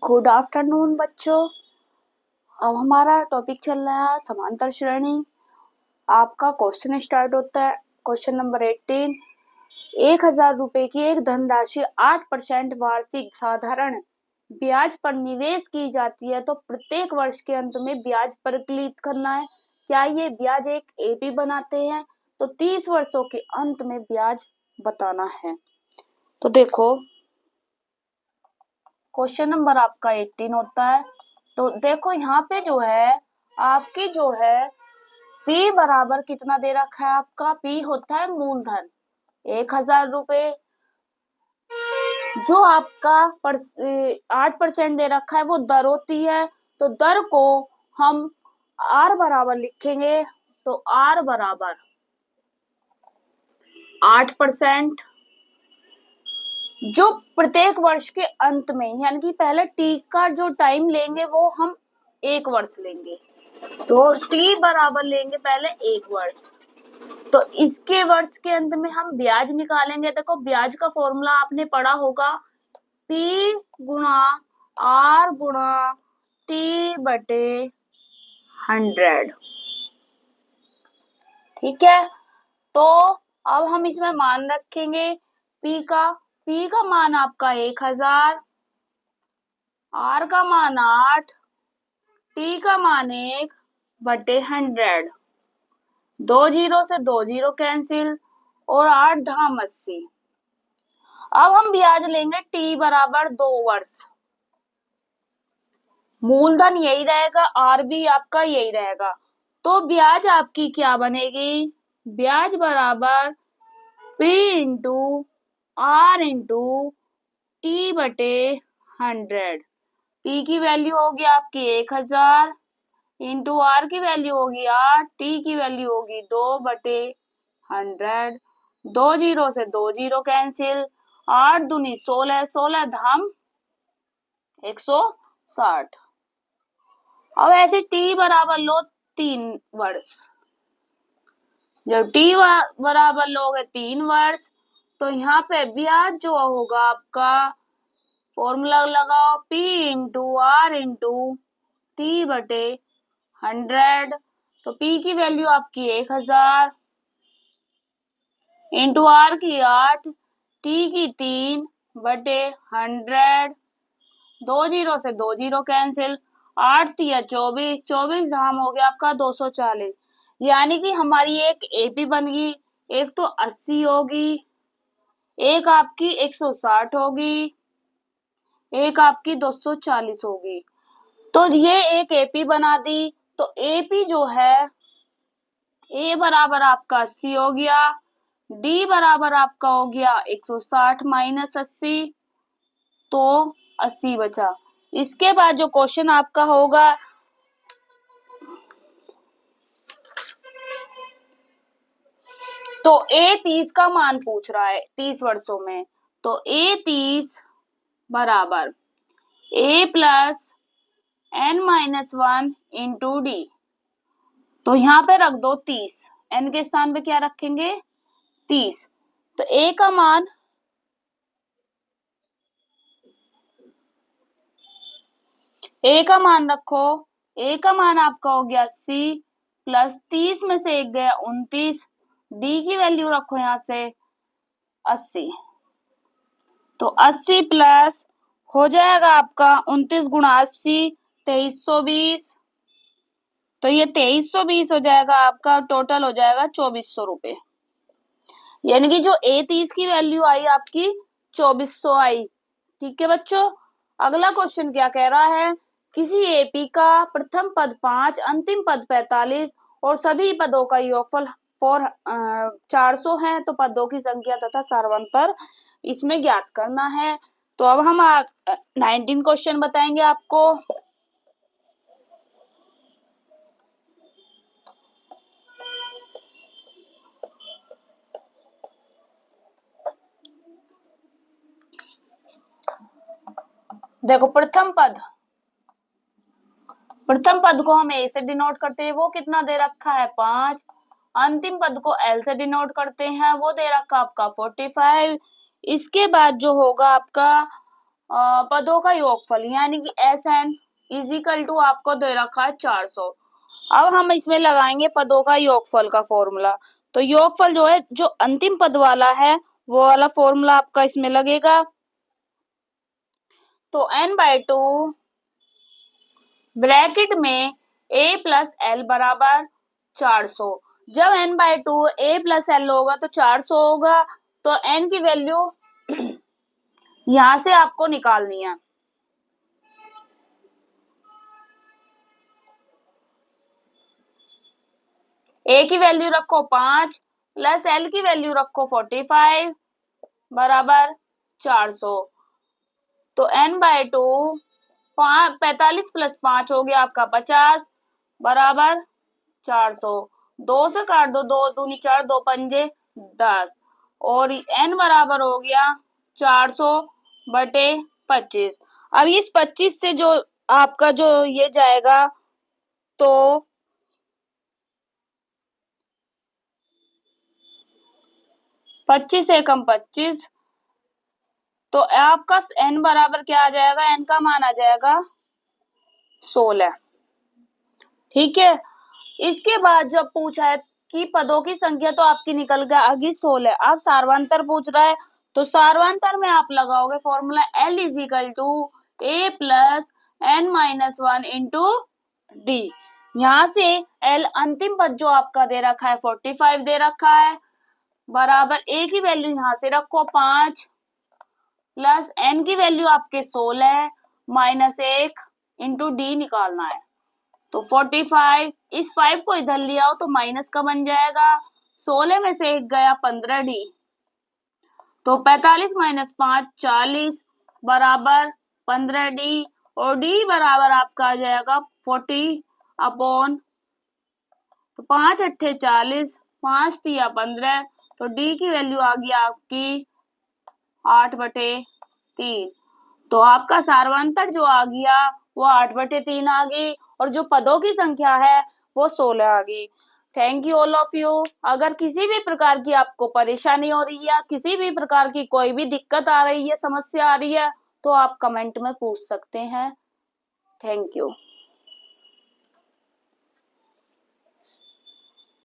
Good afternoon बच्चों। अब हमारा टॉपिक चल रहा है समांतर श्रेणी। आपका क्वेश्चन स्टार्ट होता है। Question number 18। 1000 रुपए की एक धनराशि 8% वार्षिक साधारण ब्याज पर निवेश की जाती है तो प्रत्येक वर्ष के अंत में ब्याज परिकलित करना है। क्या ये ब्याज एक एपी बनाते हैं? तो 30 वर्षों के अंत में ब्याज बताना है। तो देखो, क्वेश्चन नंबर आपका 18 होता है। तो देखो यहाँ पे जो है आपकी जो है P बराबर कितना दे रखा है? आपका P होता है मूलधन 1000 रुपए, जो आपका 8% दे रखा है वो दर होती है। तो दर को हम R बराबर लिखेंगे। तो R बराबर 8%, जो प्रत्येक वर्ष के अंत में, यानी कि पहले T का जो टाइम लेंगे वो हम 1 वर्ष लेंगे। तो T बराबर लेंगे पहले 1 वर्ष। तो इसके वर्ष के अंत में हम ब्याज निकालेंगे। देखो, ब्याज का फॉर्मूला आपने पढ़ा होगा, P गुणा R गुणा T बटे 100। ठीक है, तो अब हम इसमें मान रखेंगे P का मान आपका 1000, R का मान 8, T का मान 1 बटे 100। 2 जीरो से 2 जीरो कैंसिल और 8 धाम 80। अब हम ब्याज लेंगे T बराबर 2 वर्ष। मूलधन यही रहेगा, R भी आपका यही रहेगा। तो ब्याज आपकी क्या बनेगी? ब्याज बराबर P into R into T बटे 100। P की वैल्यू होगी आपकी 1000 इंटू R की वैल्यू होगी 8, T की वैल्यू होगी 2 बटे 100। 2 जीरो से 2 जीरो कैंसिल, 8 दूनी 16, 16 धाम 160। अब ऐसे T बराबर लो 3 वर्ष। जब T बराबर लोगे 3 वर्ष, तो यहाँ पे ब्याज जो होगा आपका, फॉर्मूला लगाओ, P into R into T बटे 100। तो P की वैल्यू आपकी 1000 इंटू R की 8, T की 3 बटे 100। 2 जीरो से 2 जीरो कैंसिल, 8 तिया 24, 24 धाम हो गया आपका 240। यानी कि हमारी एक एपी बन गई। एक तो 80 होगी, एक आपकी 160 होगी, एक आपकी 240 होगी। तो ये एक एपी बना दी। तो एपी जो है, ए बराबर आपका 80 हो गया, डी बराबर आपका हो गया 160 माइनस 80, तो 80 बचा। इसके बाद जो क्वेश्चन आपका होगा, तो ए 30 का मान पूछ रहा है 30 वर्षों में। तो ए 30 बराबर A plus N minus 1 into D. तो यहाँ पे रख दो 30, एन के स्थान पे क्या रखेंगे? 30। तो ए का मान रखो। ए का मान आपका हो गया 80 प्लस 30 में से 1 गया 29। डी की वैल्यू रखो यहाँ से 80। तो 80 प्लस हो जाएगा आपका 29 गुणा 80, 2320। तो ये 2320 हो जाएगा आपका, टोटल हो जाएगा 2400 रुपए। यानी कि जो ए 30 की वैल्यू आई आपकी 2400 आई। ठीक है बच्चों, अगला क्वेश्चन क्या कह रहा है? किसी एपी का प्रथम पद 5, अंतिम पद 45 और सभी पदों का योगफल 400 है, तो पदों की संख्या तथा सर्वांतर इसमें ज्ञात करना है। तो अब हम 19 क्वेश्चन बताएंगे आपको। देखो, प्रथम पद को हम ए से डिनोट करते हैं, वो कितना दे रखा है? 5। अंतिम पद को एल से डिनोट करते हैं, वो दे रखा आपका 45। इसके बाद जो होगा आपका पदों का योगफल, यानी कि SN इजिकल टू आपको दे रखा है 400। अब हम इसमें लगाएंगे पदों का योगफल का फॉर्मूला। तो योगफल जो है, जो अंतिम पद वाला है, वो वाला फॉर्मूला आपका इसमें लगेगा। तो n/2 ब्रैकेट में a प्लस एल बराबर 400। जब n/2 a प्लस एल होगा तो 400 होगा। तो n की वैल्यू यहां से आपको निकालनी है। a की वैल्यू रखो 5 प्लस l की वैल्यू रखो 45 बराबर 400। तो n/2 45 प्लस 5 हो गया आपका 50 बराबर 400। 2 से काट दो, 2 दूनी 4, 2 पंजे 10, और n बराबर हो गया 400/25। अब इस 25 से जो आपका जो ये जाएगा, तो 25 एकम 25, तो आपका n बराबर क्या आ जाएगा, n का मान आ जाएगा 16। ठीक है। इसके बाद जब पूछा है कि पदों की संख्या, तो आपकी निकल गया आगे 16। आप सार्वंतर पूछ रहा है, तो सार्वंतर में आप लगाओगे formula L is equal to A plus n-1 into d. यहाँ से L अंतिम पद जो आपका दे रखा है 45 दे रखा है, बराबर A की वैल्यू यहाँ से रखो 5 प्लस n की वैल्यू आपके 16 माइनस 1 इंटू डी निकालना है। तो 45, इस 5 को इधर ले आओ तो माइनस का बन जाएगा। 16 में से 1 गया 15D, तो 45 माइनस 5 40 बराबर 15D, और D बराबर आपका आ जाएगा 40/, तो 5 अट्ठे 40, 5 तिया 15, तो D की वैल्यू आ गई आपकी 8/3। तो आपका सार्वंतर जो आ गया वो 8/3 आ गई, और जो पदों की संख्या है वो 16 आ गई। Thank you all of you. अगर किसी भी प्रकार की आपको परेशानी हो रही है, किसी भी प्रकार की कोई भी दिक्कत आ रही है, समस्या आ रही है, तो आप कमेंट में पूछ सकते हैं। Thank you.